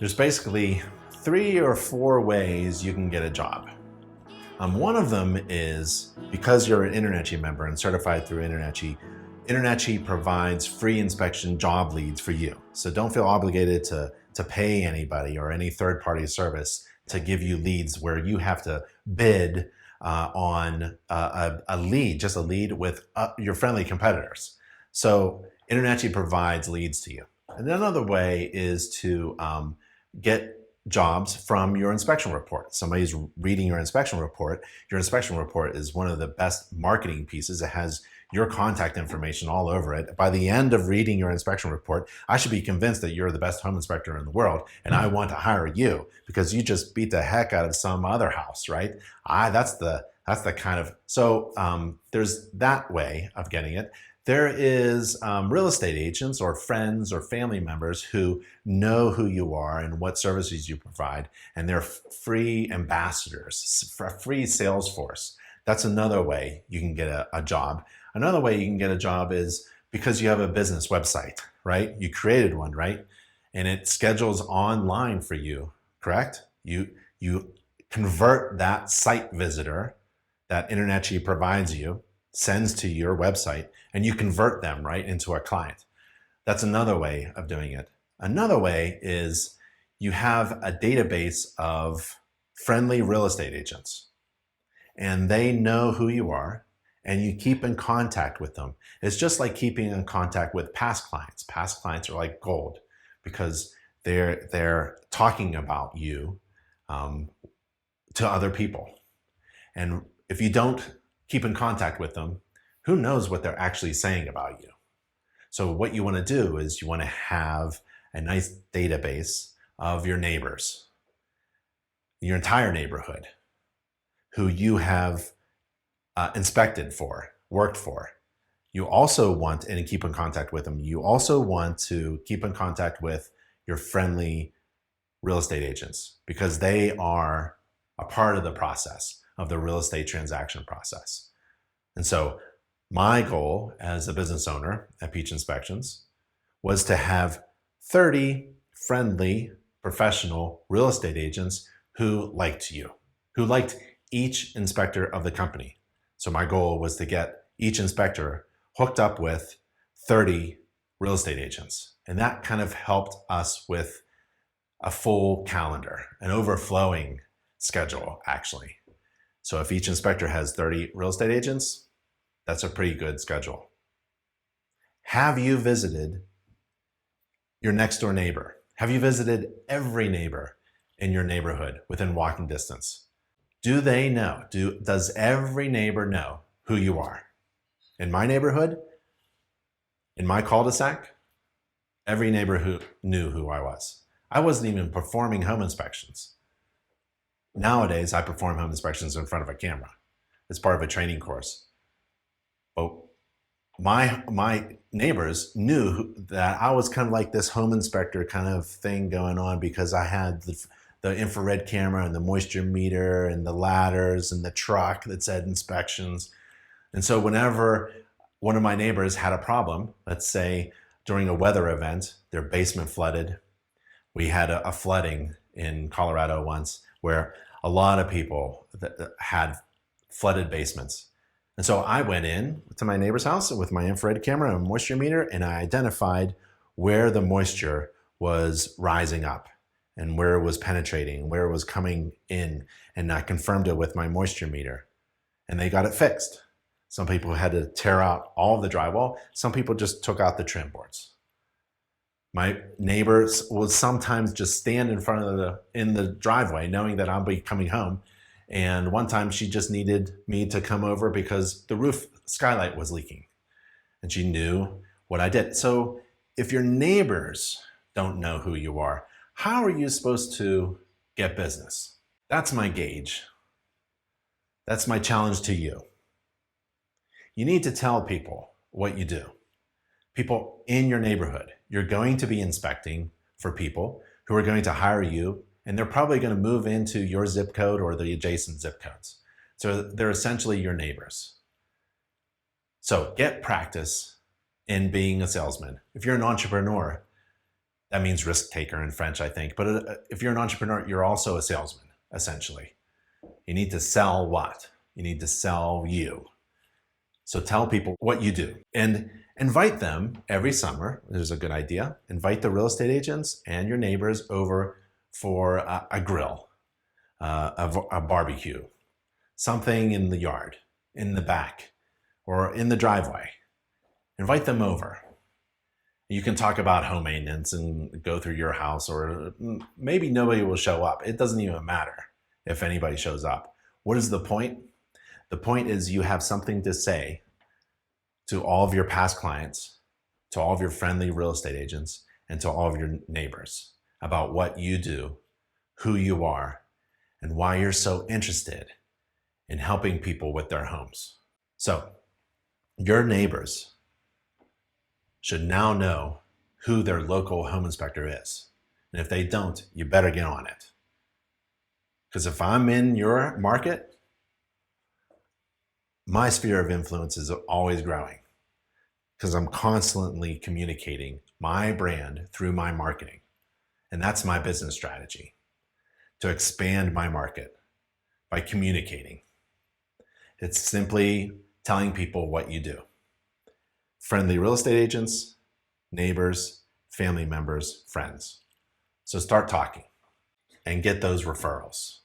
There's basically 3 or 4 ways you can get a job. One of them is because you're an InternetChi member and certified through InternetChi, InternetChi provides free inspection job leads for you. So don't feel obligated to pay anybody or any third-party service to give you leads where you have to bid on a lead, just a lead with your friendly competitors. So InternetChi provides leads to you. And another way is to get jobs from your inspection report. Somebody's reading your inspection report. Your inspection report is one of the best marketing pieces. It has your contact information all over it. By the end of reading your inspection report, I should be convinced that you're the best home inspector in the world and I want to hire you because you just beat the heck out of some other house, right? That's the kind of, so there's that way of getting it. There is real estate agents or friends or family members who know who you are and what services you provide, and they're free ambassadors, free sales force. That's another way you can get a job. Another way you can get a job is because you have a business website, right? You created one, right? And it schedules online for you, correct? You convert that site visitor that InternetChi provides you, sends to your website, and you convert them right into a client. That's another way of doing it. Another way is you have a database of friendly real estate agents and they know who you are and you keep in contact with them. It's just like keeping in contact with past clients. Past clients are like gold because they're talking about you to other people. And if you don't keep in contact with them, who knows what they're actually saying about you? So what you want to do is you want to have a nice database of your neighbors, your entire neighborhood, who you have inspected for, worked for. You also want, and keep in contact with them, you also want to keep in contact with your friendly real estate agents because they are a part of the process, of the real estate transaction process. And so my goal as a business owner at Peach Inspections was to have 30 friendly, professional real estate agents who liked you, who liked each inspector of the company. So my goal was to get each inspector hooked up with 30 real estate agents. And that kind of helped us with a full calendar, an overflowing schedule, actually. So if each inspector has 30 real estate agents, that's a pretty good schedule. Have you visited your next door neighbor? Have you visited every neighbor in your neighborhood within walking distance? Do they know? Does every neighbor know who you are? In my neighborhood, in my cul-de-sac, every neighbor who knew who I was. I wasn't even performing home inspections. Nowadays, I perform home inspections in front of a camera. It's part of a training course. But my neighbors knew that I was kind of like this home inspector kind of thing going on because I had the infrared camera and the moisture meter and the ladders and the truck that said inspections. And so whenever one of my neighbors had a problem, let's say during a weather event, their basement flooded. We had a flooding in Colorado once where a lot of people that had flooded basements. And so I went in to my neighbor's house with my infrared camera and moisture meter, and I identified where the moisture was rising up and where it was penetrating, where it was coming in, and I confirmed it with my moisture meter. And they got it fixed. Some people had to tear out all of the drywall. Some people just took out the trim boards. My neighbors would sometimes just stand in front of in the driveway knowing that I'll be coming home. And one time she just needed me to come over because the roof skylight was leaking. And she knew what I did. So if your neighbors don't know who you are, how are you supposed to get business? That's my gauge. That's my challenge to you. You need to tell people what you do. People in your neighborhood. You're going to be inspecting for people who are going to hire you, and they're probably going to move into your zip code or the adjacent zip codes. So they're essentially your neighbors. So get practice in being a salesman. If you're an entrepreneur, That means risk taker in French, I think. But if you're an entrepreneur, you're also a salesman, essentially. You need to sell what? You need to sell you. So tell people what you do and invite them every summer. There's a good idea. Invite the real estate agents and your neighbors over for a grill, a barbecue, something in the yard, in the back, or in the driveway. Invite them over. You can talk about home maintenance and go through your house, or maybe nobody will show up. It doesn't even matter if anybody shows up. What is the point? The point is you have something to say to all of your past clients, to all of your friendly real estate agents, and to all of your neighbors about what you do, who you are, and why you're so interested in helping people with their homes. So your neighbors should now know who their local home inspector is. And if they don't, you better get on it. Because if I'm in your market, my sphere of influence is always growing because I'm constantly communicating my brand through my marketing. And that's my business strategy, to expand my market by communicating. It's simply telling people what you do. Friendly real estate agents, neighbors, family members, friends. So start talking and get those referrals.